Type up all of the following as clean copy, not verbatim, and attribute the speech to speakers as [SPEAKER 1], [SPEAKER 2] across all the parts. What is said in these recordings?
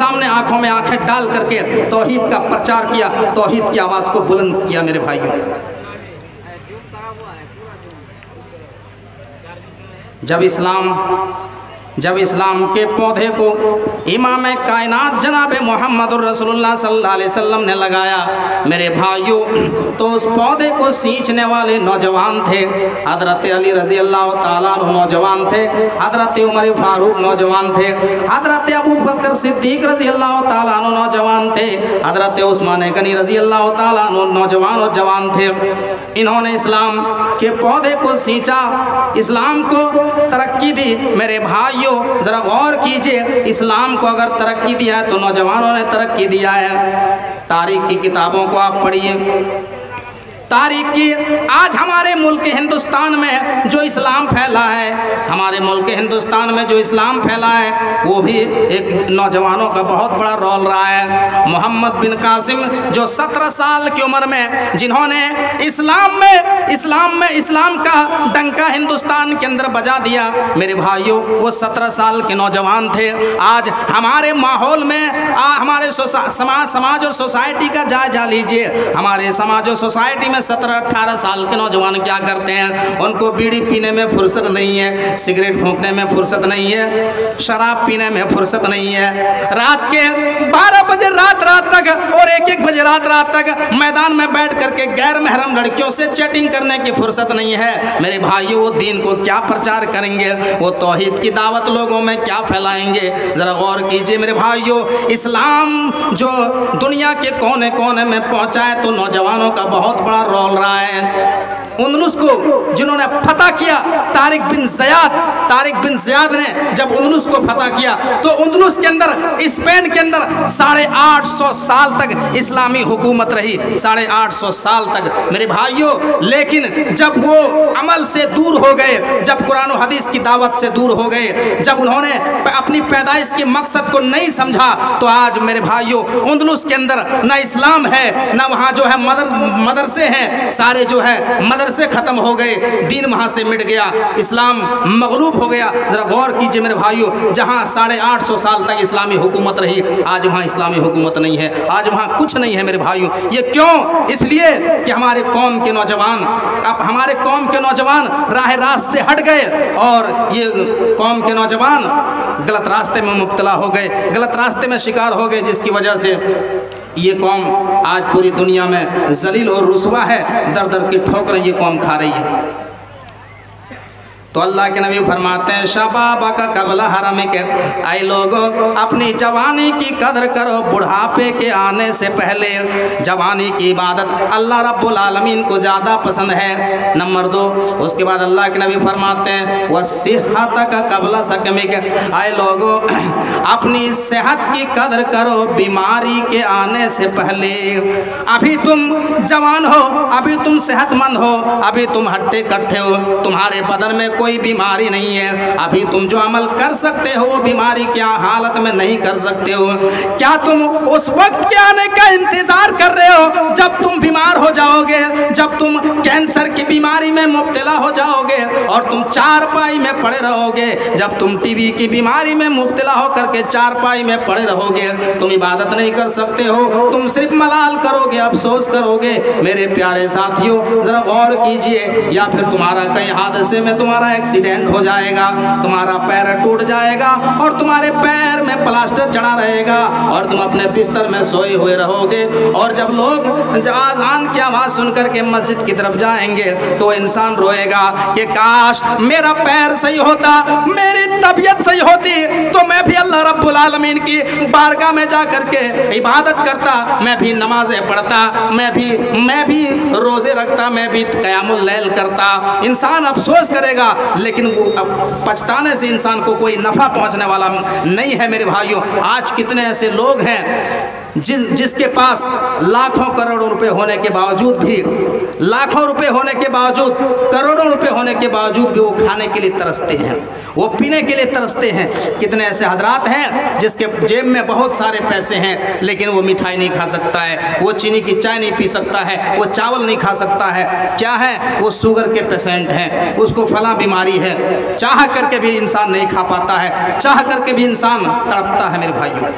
[SPEAKER 1] सामने आंखों में आंखें डाल करके तौहीद का प्रचार किया, तौहीद की आवाज़ को बुलंद किया। मेरे भाइयों, जब इस्लाम के पौधे को इमाम कायनात जनाब मोहम्मद रसूलुल्लाह सल्लल्लाहु अलैहि वसल्लम ने लगाया मेरे भाइयों, तो उस पौधे को सींचने वाले नौजवान थे। हज़रत अली रज़ी अल्लाह ताला अन्हु नौजवान थे, हज़रत उमर फारूक नौजवान थे, हज़रत अबू बकर सिद्दीक रज़ी अल्लाह ताला अन्हु नौजवान थे, हज़रत उस्मान गनी रज़ी अल्लाह ताला अन्हु नौजवान और जवान थे। इन्होंने इस्लाम के पौधे को सींचा, इस्लाम को तरक्की दी। मेरे भाइयों, जरा गौर कीजिए, इस्लाम को अगर तरक्की दिया है तो नौजवानों ने तरक्की दिया है। तारीख की किताबों को आप पढ़िए, तारीख की आज हमारे मुल्क हिंदुस्तान में जो इस्लाम फैला है, हमारे मुल्क हिंदुस्तान में जो इस्लाम फैला है, वो भी एक नौजवानों का बहुत बड़ा रोल रहा है। मोहम्मद बिन कासिम जो 17 साल की उम्र में जिन्होंने इस्लाम का डंका हिंदुस्तान के अंदर बजा दिया, मेरे भाइयों, वो 17 साल के नौजवान थे। आज हमारे माहौल में हमारे समाज और सोसाइटी का जायजा लीजिए। हमारे समाज और सोसाइटी में 17-18 साल के नौजवान क्या करते हैं? उनको बीड़ी पीने में फुर्सत नहीं है, सिगरेट फूंकने में फुर्सत नहीं है, शराब पीने में फुर्सत नहीं है। रात के 12 बजे रात तक और 1-1 बजे रात तक मैदान में बैठ करके गैर महरम लड़कियों से चैटिंग करने की फुर्सत नहीं है। मेरे भाइयों, वो दीन को क्या प्रचार करेंगे? वो तौहीद की दावत लोगों में क्या फैलाएंगे? ज़रा गौर कीजिए मेरे भाइयों, इस्लाम जो दुनिया के कोने कोने में पहुँचा है तो नौजवानों का बहुत बड़ा रोल रहा है। उंदलुस को जिन्होंने फतह किया, तारिक बिन ज़ियाद ने जब उंदलुस को फतह किया तो उंदलुस के अंदर, स्पेन के अंदर 850 साल तक इस्लामी हुकूमत रही, 850 साल तक मेरे भाइयों। लेकिन जब वो अमल से दूर हो गए, जब कुरान और हदीस की दावत से दूर हो गए, जब उन्होंने अपनी पैदाइश के मकसद को नहीं समझा, तो आज मेरे भाइयों उंदलुस के अंदर ना इस्लाम है, ना वहाँ जो है मदरसे हैं, सारे जो है मदरसे ख़त्म हो गए, दीन वहाँ से मिट गया, इस्लाम मगलूब हो गया। ज़रा गौर कीजिए मेरे भाइयों, जहाँ 850 साल तक इस्लामी हुकूमत रही, आज वहाँ इस्लामी हुकूमत नहीं है, आज वहाँ कुछ नहीं है मेरे भाइयों। ये क्यों? इसलिए कि हमारे कौम के नौजवान राह रास्ते हट गए और ये कौम के नौजवान गलत रास्ते में मुब्तला हो गए, गलत रास्ते में शिकार हो गए, जिसकी वजह से ये कौम आज पूरी दुनिया में जलील और रुसवा है, दर दर की ठोकरें ये कौम खा रही है। तो अल्लाह के नबी फरमाते हैं, शबाबा का कबला हरम के, आए लोगों अपनी जवानी की कदर करो बुढ़ापे के आने से पहले। जवानी की इबादत अल्लाह रब्बुल आलमीन को ज़्यादा पसंद है। नंबर 2, उसके बाद अल्लाह के नबी फरमाते हैं, वसिहत का कबला सकमे के, आए लोगों अपनी सेहत की कदर करो बीमारी के आने से पहले। अभी तुम जवान हो, अभी तुम सेहतमंद हो, अभी तुम हट्टे कट्ठे हो, तुम्हारे बदन में कोई बीमारी नहीं है, अभी तुम जो अमल कर सकते हो वो बीमारी क्या हालत में नहीं कर सकते हो। क्या तुम उस वक्त के आने का इंतजार कर रहे हो जब तुम बीमार हो जाओगे, जब तुम कैंसर की बीमारी में मुब्तला हो जाओगे और तुम चारपाई में पड़े रहोगे, जब तुम टीबी की बीमारी में मुब्तला होकर के चारपाई में पड़े रहोगे, तुम इबादत नहीं कर सकते हो, तुम सिर्फ मलाल करोगे, अफसोस करोगे। मेरे प्यारे साथियों, जरा गौर कीजिए, या फिर तुम्हारा कई हादसे में तुम्हारा एक्सीडेंट हो जाएगा, तुम्हारा पैर टूट जाएगा और तुम्हारे पैर में प्लास्टर चढ़ा रहेगा और तुम अपने बिस्तर में सोए हुए रहोगे। और जब लोग आज़ान की आवाज़ सुनकर के मस्जिद की तरफ जाएंगे तो इंसान रोएगा कि काश मेरा पैर सही होता, मेरी तबीयत सही होती, तो मैं भी अल्लाह रब्बुल आलमीन की बारगाह में जा करके इबादत करता, मैं भी नमाजें पढ़ता, मैं भी रोज़े रखता, मैं भी क़यामुल लैल करता। इंसान अफसोस करेगा, लेकिन वो पछताने से इंसान को कोई नफ़ा पहुंचने वाला नहीं है। मेरे भाइयों, आज कितने ऐसे लोग हैं जिसके पास लाखों करोड़ों रुपए होने के बावजूद भी, लाखों रुपए होने के बावजूद, करोड़ों रुपए होने के बावजूद भी वो खाने के लिए तरसते हैं, वो पीने के लिए तरसते हैं। कितने ऐसे हजरात हैं जिसके जेब में बहुत सारे पैसे हैं लेकिन वो मिठाई नहीं खा सकता है, वो चीनी की चाय नहीं पी सकता है, वो चावल नहीं खा सकता है। क्या है? वो शुगर के पेशेंट हैं, उसको फला बीमारी है, चाह करके भी इंसान नहीं खा पाता है, चाह करके भी इंसान तड़पता है। मेरे भाइयों,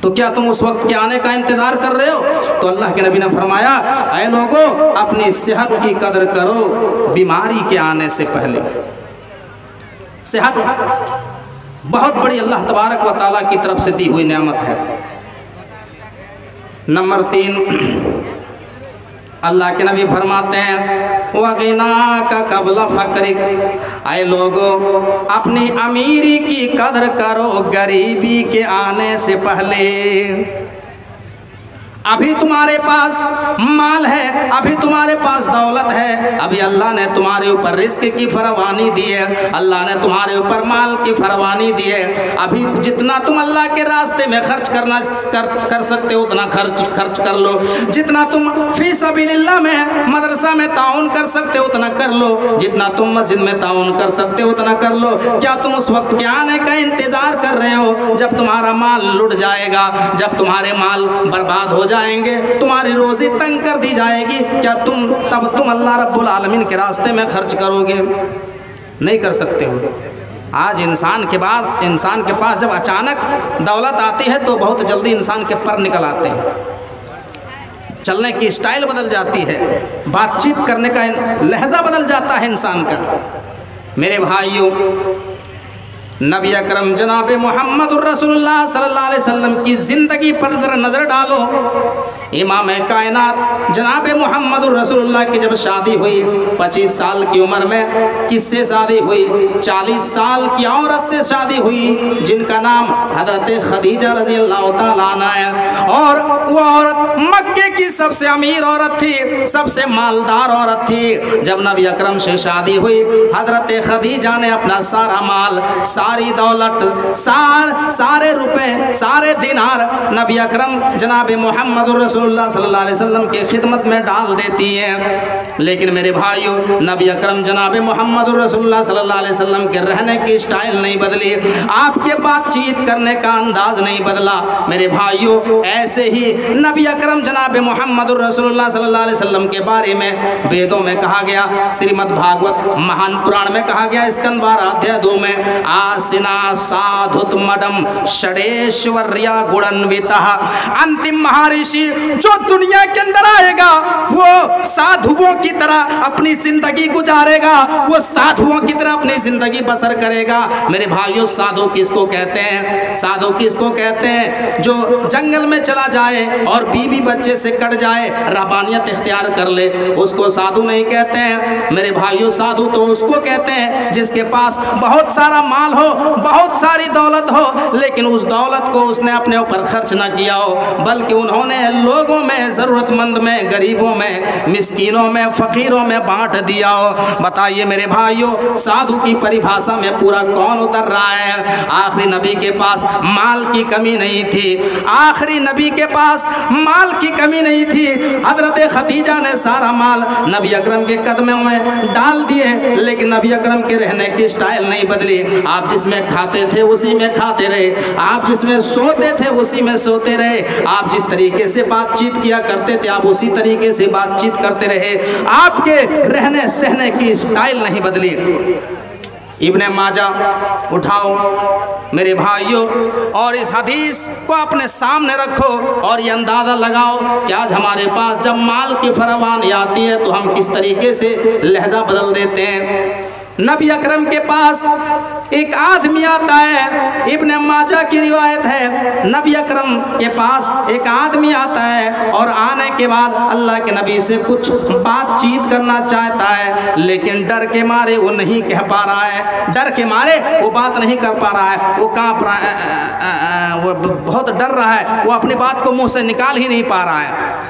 [SPEAKER 1] तो क्या तुम उस वक्त के आने का इंतज़ार कर रहे हो? तो अल्लाह के नबी ने फरमाया, ऐ लोगों, अपनी सेहत की कदर करो बीमारी के आने से पहले। सेहत बहुत बड़ी अल्लाह तबारक व तआला की तरफ से दी हुई नेमत है। नंबर 3, अल्लाह के नबी फरमाते हैं, वगिना का कबला फ़क्रिक, आए लोगों अपनी अमीरी की कदर करो गरीबी के आने से पहले। अभी तुम्हारे पास माल है, अभी तुम्हारे पास दौलत है, अभी अल्लाह ने तुम्हारे ऊपर रिस्क की फरवानी दी है, अल्लाह ने तुम्हारे ऊपर माल की फरवानी दी है। अभी जितना तुम अल्लाह के रास्ते में खर्च कर सकते हो उतना खर्च कर लो, जितना तुम फी सबीलिल्लाह में मदरसा में ताउन कर सकते हो उतना कर लो, जितना तुम मस्जिद में ताउन कर सकते हो उतना कर लो। क्या तुम उस वक्त के आने का इंतज़ार कर रहे हो जब तुम्हारा माल लुट जाएगा, जब तुम्हारे माल बर्बाद हो जाएंगे, तुम्हारी रोजी तंग कर दी जाएगी? क्या तब तुम अल्लाह रब्बुल आलमीन के रास्ते में खर्च करोगे? नहीं कर सकते हो। आज इंसान के पास जब अचानक दौलत आती है तो बहुत जल्दी इंसान के पर निकल आते हैं, चलने की स्टाइल बदल जाती है, बातचीत करने का लहजा बदल जाता है इंसान का। मेरे भाइयों, नबी अकरम जनाब मोहम्मद रसूलुल्लाह सल्लल्लाहु अलैहि वसल्लम की ज़िंदगी पर ज़रा नज़र डालो। इमाम कायनात जनाब मोहम्मद रसूलुल्लाह की जब शादी हुई 25 साल की उम्र में किससे शादी हुई? 40 साल की औरत से शादी हुई जिनका नाम हज़रत खदीजा रज़ियल्लाहु ताला अन्हा है। और वो औरत मक्के की सबसे अमीर औरत थी, सबसे मालदार औरत थी। जब नबी अकरम से शादी हुई, हज़रत खदीजा ने अपना सारा माल, सारी दौलत, सारे रुपए, सारे दिनार नबी अकरम जनाब मोहम्मद रसूलुल्लाह सल्लल्लाहु अलैहि वसल्लम की खिदमत में डाल देती है। लेकिन मेरे भाइयों, नबी अकरम जनाब मोहम्मद रसूलुल्लाह सल्लल्लाहु अलैहि वसल्लम के रहने की स्टाइल नहीं बदली, आपके बातचीत करने का अंदाज नहीं बदला। मेरे भाइयों, ऐसे ही नबी अकरम जनाब मोहम्मद रसूलुल्लाह सल्लल्लाहु अलैहि वसल्लम के बारे में वेदों में कहा गया, श्रीमद् भागवत महान पुराण में कहा गया, स्कंद 12 अध्याय 2 में, आसिना साधुत मडम षडेश्वर्या गुणन्विता। अंतिम महर्षि जो दुनिया के अंदर आएगा वो साधुओं की तरह अपनी जिंदगी गुजारेगा, वो साधुओं की तरह अपनी जिंदगी बसर करेगा। मेरे भाइयों, साधु किसको कहते हैं? साधु किसको कहते हैं? जो जंगल में चला जाए और बीवी बच्चे से कट जाए, रबानियत इख्तियार कर ले, उसको साधु नहीं कहते हैं। मेरे भाइयों, साधु तो उसको कहते हैं जिसके पास बहुत सारा माल हो, बहुत सारी दौलत हो, लेकिन उस दौलत को उसने अपने ऊपर खर्च ना किया हो, बल्कि उन्होंने लोगों में, ज़रूरतमंद में, गरीबों में, मिस्कीनों में, फ़कीरों में बांट दिया हो। बताइए मेरे भाइयों, साधु की परिभाषा में पूरा कौन उतर रहा है? आखिरी नबी के पास माल की कमी नहीं थी, आखिरी नबी के पास माल की कमी नहीं थी। हज़रत खदीजा ने सारा माल नबी अकरम के कदमों में डाल दिए, लेकिन नबी अकरम के रहने की स्टाइल नहीं बदली। आप जिसमें खाते थे उसी में खाते रहे, आप जिसमें सोते थे उसी में सोते रहे, आप जिस तरीके से बातचीत किया करते थे आप उसी तरीके से बातचीत करते रहे, आपके रहने सहने की स्टाइल नहीं बदली। इब्ने माजा उठाओ मेरे भाइयों, और इस हदीस को अपने सामने रखो और ये अंदाज़ा लगाओ कि आज हमारे पास जब माल की फरावानी आती है तो हम किस तरीके से लहजा बदल देते हैं। नबी अकरम के पास एक आदमी आता है, इब्ने माजा की रिवायत है, नबी अकरम के पास एक आदमी आता है और आने के बाद अल्लाह के नबी से कुछ बातचीत करना चाहता है, लेकिन डर के मारे वो नहीं कह पा रहा है, डर के मारे वो बात नहीं कर पा रहा है, वो कांप रहा है, वो बहुत डर रहा है, वो अपनी बात को मुँह से निकाल ही नहीं पा रहा है।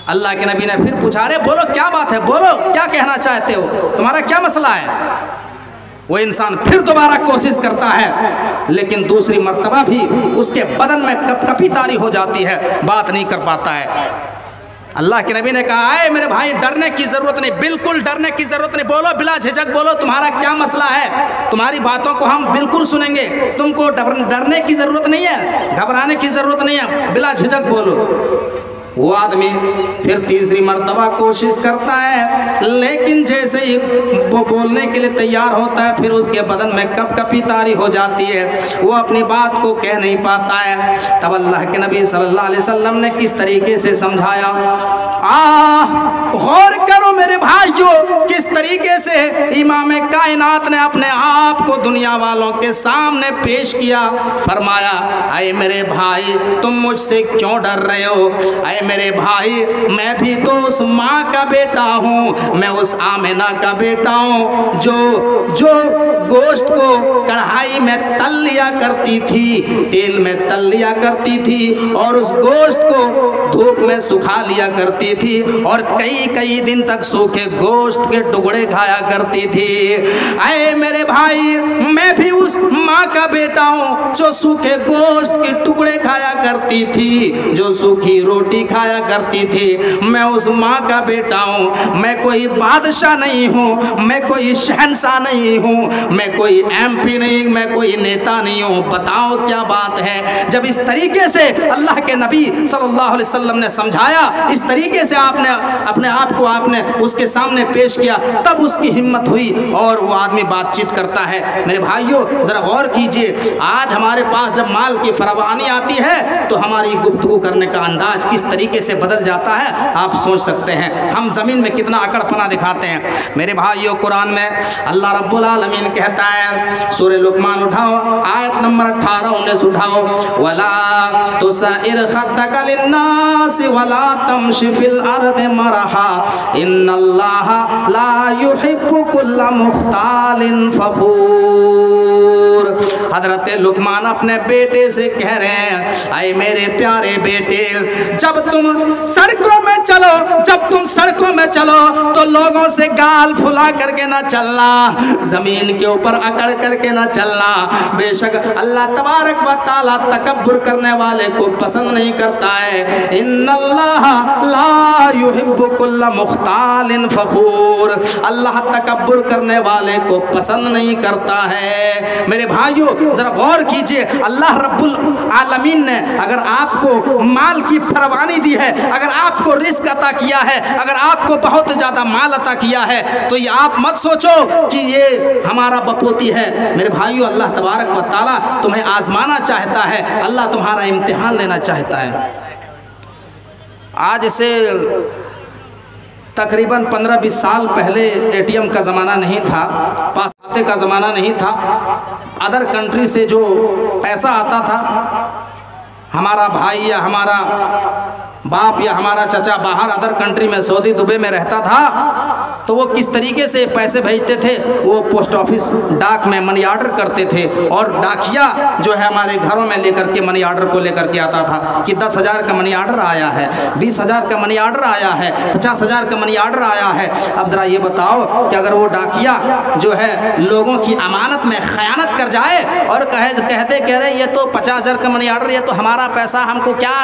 [SPEAKER 1] अल्लाह के नबी ने फिर पूछा, अरे बोलो क्या बात है, बोलो क्या कहना चाहते हो, तुम्हारा क्या मसला है। वो इंसान फिर दोबारा कोशिश करता है, लेकिन दूसरी मर्तबा भी उसके बदन में कपकपी तारी हो जाती है, बात नहीं कर पाता है। अल्लाह के नबी ने कहा, है मेरे भाई डरने की ज़रूरत नहीं, बिल्कुल डरने की ज़रूरत नहीं, बोलो बिला झिझक बोलो तुम्हारा क्या मसला है, तुम्हारी बातों को हम बिल्कुल सुनेंगे, तुमको डरने की ज़रूरत नहीं है, घबराने की ज़रूरत नहीं है, बिला झिझक बोलो। वो आदमी फिर तीसरी मर्तबा कोशिश करता है, लेकिन जैसे ही वो बोलने के लिए तैयार होता है फिर उसके बदन में कपकपी तारी हो जाती है, वो अपनी बात को कह नहीं पाता है। तब अल्लाह के नबी सल्लल्लाहु अलैहि वसल्लम ने किस तरीके से समझाया। गौर करो मेरे भाइयों, किस तरीके से इमाम कायनात ने अपने आप को दुनिया वालों के सामने पेश किया। फरमाया, अरे मेरे भाई तुम मुझसे क्यों डर रहे हो? अरे मेरे भाई मैं भी तो उस माँ का बेटा हूँ, मैं उस आमिना का बेटा हूँ जो गोश्त को कढ़ाई में तल लिया करती थी, तेल में तल लिया करती थी और उस गोश्त को धूप में सुखा लिया करती थी और कई कई दिन तक सूखे गोश्त के टुकड़े खाया करती थी। अरे मेरे भाई मैं भी उस माँ का बेटा हूँ जो सूखे गोश्त के टुकड़े खाया करती थी, जो सूखी रोटी खाया करती थी। मैं उस माँ का बेटा हूँ, मैं कोई बादशाह नहीं हूँ, मैं कोई शहंशाह नहीं हूँ, मैं कोई एमपी नहीं, मैं कोई नेता नहीं हूँ। बताओ क्या बात है। जब इस तरीके से अल्लाह के नबी सल्लल्लाहु अलैहि वसल्लम ने समझाया, इस तरीके से आपने अपने आप को आपने उसके सामने पेश किया, तब उसकी हिम्मत हुई और वो आदमी बातचीत करता है। मेरे भाइयों ज़रा गौर कीजिए, आज हमारे पास जब माल की फरावानी आती है तो हमारी गुफ्तगू करने का अंदाज किस तरीके से बदल जाता है आप सोच सकते हैं। हम ज़मीन में कितना अकड़पना दिखाते हैं। मेरे भाइयों कुरान में अल्लाह रब्बुल आलमीन कहता है, सूरह लुक़मान उठाओ आयत नंबर 18-19 उठाओ, वला तुसइर खद्दक लिन्नास वला तमशी फिल अर्दि मरहा इन्नल्लाहा ला युहिब्बु कुल्ला मुख्तालिन फखूर। हजरत लुक़मान अपने बेटे से कह रहे हैं, आए मेरे प्यारे बेटे, जब तुम सड़कों में चलो, जब तुम सड़कों में चलो तो लोगों से गाल फुला करके ना चलना, जमीन के ऊपर अकड़ करके ना चलना। बेशक अल्लाह तबारक व तआला तकब्बुर करने वाले को पसंद नहीं करता है। इन्नल्लाह ला युहिब्बु कुल्ला मुख्तालिन फखूर, अल्लाह तकब्बुर करने वाले को पसंद नहीं करता है। मेरे भाइयों जरा गौर कीजिए, अल्लाह रब्बुल आलमीन ने अगर आपको माल की फरवानी दी है, अगर आपको रिस्क अता किया है, अगर आपको बहुत ज़्यादा माल अता किया है, तो ये आप मत सोचो कि ये हमारा बपोती है। मेरे भाइयों अल्लाह तबारक व तआला तुम्हें आजमाना चाहता है, अल्लाह तुम्हारा इम्तिहान लेना चाहता है। आज से तकरीबन 15-20 साल पहले एटीएम का ज़माना नहीं था, पास खाते का ज़माना नहीं था। अदर कंट्री से जो पैसा आता था, हमारा भाई या हमारा बाप या हमारा चचा बाहर अदर कंट्री में सऊदी दुबई में रहता था, तो वो किस तरीके से पैसे भेजते थे, वो पोस्ट ऑफिस डाक में मनी ऑर्डर करते थे और डाकिया जो है हमारे घरों में लेकर के मनी ऑर्डर को लेकर के आता था कि 10,000 का मनी ऑर्डर आया है, 20,000 का मनी ऑर्डर आया है, 50,000 का मनी ऑर्डर आया है। अब ज़रा ये बताओ कि अगर वो डाकिया जो है लोगों की अमानत में खयानत कर जाए और कहते कह रहे ये तो 50,000 का मनी ऑर्डर, ये तो हमारा पैसा, हमको क्या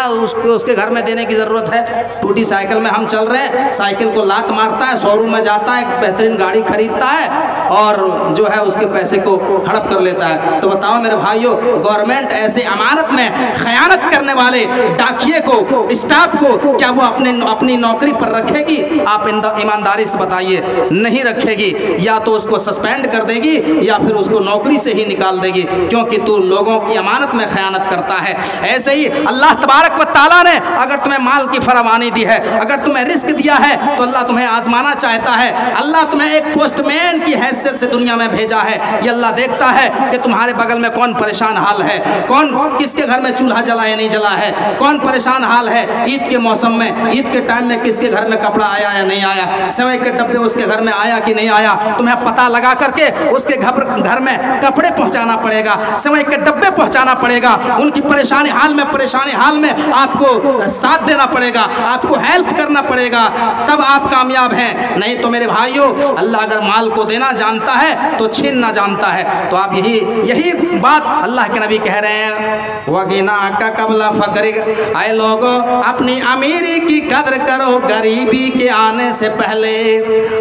[SPEAKER 1] उसके घर में देने की ज़रूरत है। टूटी साइकिल में हम चल रहे हैं, साइकिल को लात मारता है, शोरूम में जाता है, बेहतरीन गाड़ी खरीदता है और जो है उसके पैसे को हड़प कर लेता है। तो बताओ मेरे भाइयों, गवर्नमेंट ऐसे अमानत में खयानत करने वाले डाकिए को, स्टाफ को, क्या वो अपनी नौकरी पर रखेगी? आप ईमानदारी से बताइए, नहीं रखेगी। या तो उसको सस्पेंड कर देगी या फिर उसको नौकरी से ही निकाल देगी, क्योंकि तू लोगों की अमानत में खयानत करता है। ऐसे ही अल्लाह तबारक व तआला ने अगर तुम्हें माल की फरावानी दी है, अगर तुम्हें रिस्क दिया है, तो अल्लाह तुम्हें आजमाना चाहता है। अल्लाह तुम्हें एक पोस्टमैन की हैसियत से दुनिया में भेजा है। ये अल्लाह देखता है कि तुम्हारे बगल में कौन परेशान हाल है, कौन किसके घर में चूल्हा जला या नहीं जला है, कौन परेशान हाल है। ईद के मौसम में, ईद के टाइम में किसके घर में कपड़ा आया या नहीं आया, सेवई के डब्बे उसके घर में आया कि नहीं आया, तुम्हें पता लगा करके उसके घर में कपड़े पहुंचाना पड़ेगा, सेवई के डब्बे पहुंचाना पड़ेगा। उनकी परेशानी हाल में आपको साथ देना पड़ेगा, आपको हेल्प करना पड़ेगा, तब आप कामयाब हैं। नहीं तो मेरे भाइयों, अल्लाह अगर माल को देना जानता है तो छीनना जानता है। तो आप यही बात अल्लाह के नबी कह रहे हैं, वगिना का कबला फकरी। आए लोगों, अपनी अमीरी की कदर करो गरीबी के आने से पहले।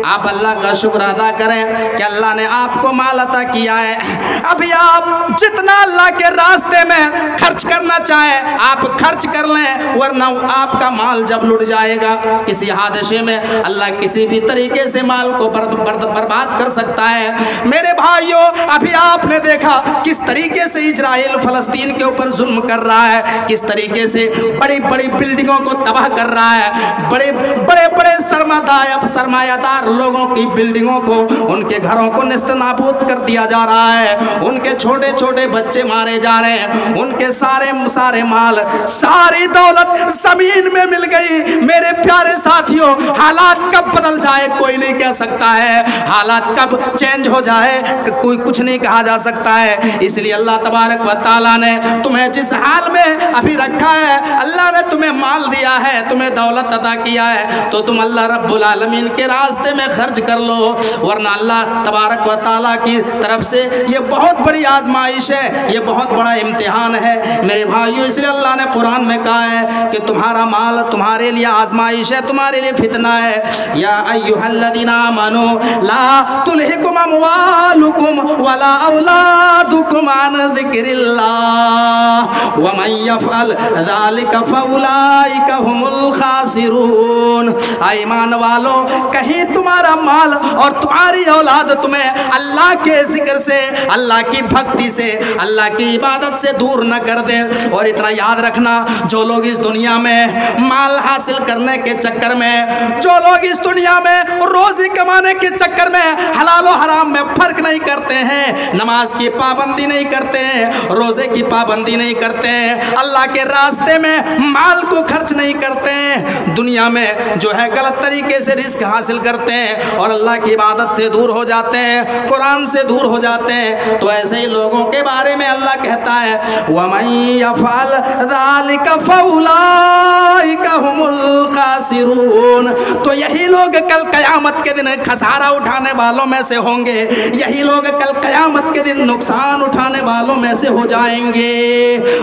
[SPEAKER 1] आप अल्लाह का शुक्र अदा करें कि अल्लाह ने आपको माल अता किया है। अभी आप जितना अल्लाह के रास्ते में खर्च करना करना चाहें आप खर्च कर लें, वरना आपका माल जब लुट जाएगा किसी हादसे में, अल्लाह किसी भी तरीके से माल को बर्बाद कर सकता है। मेरे भाइयों, अभी आपने देखा किस तरीके से इजराइल फलस्तीन के ऊपर जुल्म कर रहा है, किस तरीके से बड़ी बड़ी बिल्डिंगों को तबाह कर रहा है, बड़े बड़े बड़े सरमायादार लोगों की बिल्डिंगों को, उनके घरों को नेस्तनाबूद कर दिया जा रहा है, उनके छोटे छोटे बच्चे मारे जा रहे हैं, उनके सारे माल सारी दौलत जमीन में मिल गई। मेरे प्यारे साथियों, हालात कब बदल जाए कोई नहीं कह सकता है, हालात कब चेंज हो जाए कोई कुछ नहीं कहा जा सकता है। इसलिए अल्लाह तबारक व तआला ने तुम्हें जिस हाल में अभी रखा है, अल्लाह ने तुम्हें माल दिया है, तुम्हें दौलत अता किया है, तो तुम अल्लाह रब्बुल आलमीन के रास्ते में खर्च कर लो, वरना अल्लाह तबारक व तआला की तरफ से ये बहुत बड़ी आजमाइश है, ये बहुत बड़ा इम्तिहान है मेरे भाइयों। इसलिए अल्लाह ने कुरान में कहा है कि तुम्हारा माल तुम्हारे लिए आजमाइश है, तुम्हारे लिए फितना है। या अय्युहल्लज़ीना आमनू ला तुल्हिकुम अमवालुकुम वला औलादुकुम अन ज़िक्रिल्लाह व मन यफ़अल ज़ालिका फ़उलाइका हुमुल खासिरून। ईमान वालों, कहीं तुम्हारा माल और तुम्हारी औलाद तुम्हें अल्लाह के जिक्र से, अल्लाह की भक्ति से, अल्लाह की इबादत से दूर न कर दे। और इतना याद रखना, जो लोग इस दुनिया में माल हासिल करने के चक्कर में, जो लोग इस दुनिया में रोजी कमाने के चक्कर में हलाल और हराम में फर्क नहीं करते हैं, नमाज की पाबंदी नहीं करते हैं, रोजे की पाबंदी नहीं करते हैं, अल्लाह के रास्ते में माल को खर्च नहीं करते हैं, दुनिया में जो है गलत तरीके से रिस्क हासिल करते हैं और अल्लाह की इबादत से दूर हो जाते हैं, कुरान से दूर हो जाते हैं, तो ऐसे ही लोगों के बारे में अल्लाह कहता है वमन यफ़अल ज़ालिका फ़उलाइका हुमुल खासिरून। तो यही लोग कल क़यामत के दिन खसारा उठाने वालों में से होंगे, यही लोग कल क़यामत के दिन नुकसान उठाने वालों में से हो जाएंगे।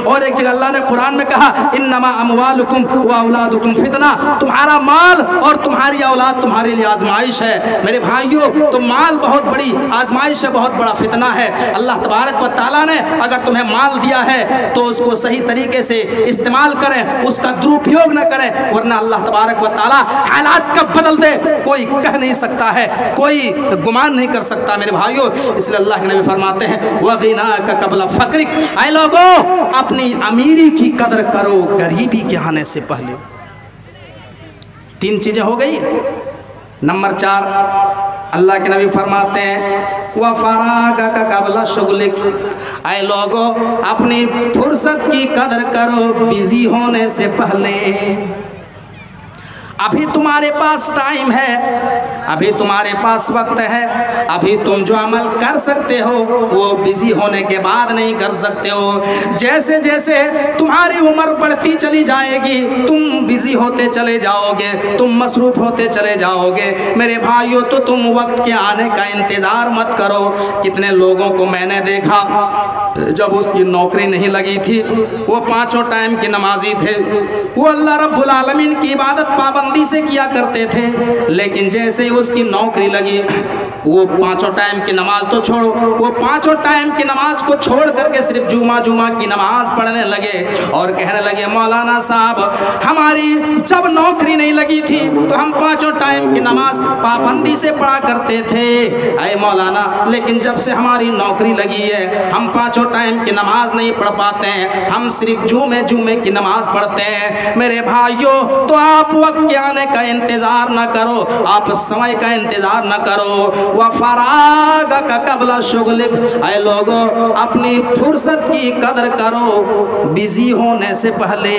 [SPEAKER 1] और एक जगह अल्लाह ने कुरान में कहा इन्नमा अमवालुकुम व औलादुकुम फितना, तुम्हारा माल और तुम्हारी औलाद तुम्हारे लिए आजमाइश है। मेरे भाइयों, तो माल बहुत बड़ी आजमाइश है, बहुत बड़ा फितना है। अल्लाह तबारक व तआला ने अगर तुम्हें माल दिया है तो उसको सही तरीके से इस्तेमाल करें, उसका दुरुपयोग न करें, वरना अल्लाह तबारक व तआला हालात कब बदल दे कोई कह नहीं सकता है, कोई गुमान नहीं कर सकता मेरे भाइयों। इसलिए अल्लाह के नबी फरमाते हैं वग़िनाका क़ब्ल फ़क़रिक, ऐ लोगों अपनी अमीरी की कदर करो गरीबी के आने से पहले। तीन चीज़ें हो गई। नंबर 4 अल्लाह के नबी फरमाते हैं व फ़राग़का क़ब्ल शुग़लिक, ऐ लोगों अपनी फुर्सत की कदर करो बिज़ी होने से पहले। अभी तुम्हारे पास टाइम है, अभी तुम्हारे पास वक्त है, अभी तुम जो अमल कर सकते हो वो बिजी होने के बाद नहीं कर सकते हो। जैसे जैसे तुम्हारी उम्र बढ़ती चली जाएगी तुम बिजी होते चले जाओगे, तुम मसरूफ़ होते चले जाओगे। मेरे भाइयों, तो तुम वक्त के आने का इंतज़ार मत करो। कितने लोगों को मैंने देखा जब उसकी नौकरी नहीं लगी थी, वो 5 टाइम की नमाजी थे, वो अल्लाह रब्बुल आलमीन की इबादत पाबंदी से किया करते थे, लेकिन जैसे ही उसकी नौकरी लगी वो 5 टाइम की नमाज तो छोड़ो, वो 5 टाइम की नमाज को छोड़ करके सिर्फ जुमा की नमाज पढ़ने लगे और कहने लगे मौलाना साहब हमारी जब नौकरी नहीं लगी थी तो हम 5 टाइम की नमाज पाबंदी से पढ़ा करते थे, अरे मौलाना लेकिन जब से हमारी नौकरी लगी है हम 5 टाइम की नमाज नहीं पढ़ पाते हैं, हम सिर्फ जुमे की नमाज पढ़ते हैं। मेरे भाइयों, तो आप वक्त के आने का इंतज़ार न करो, आप समय का इंतज़ार न करो। व फ़राग़का क़ब्ल शुग़लिक, ऐ लोगों अपनी फुर्सत की कदर करो बिज़ी होने से पहले।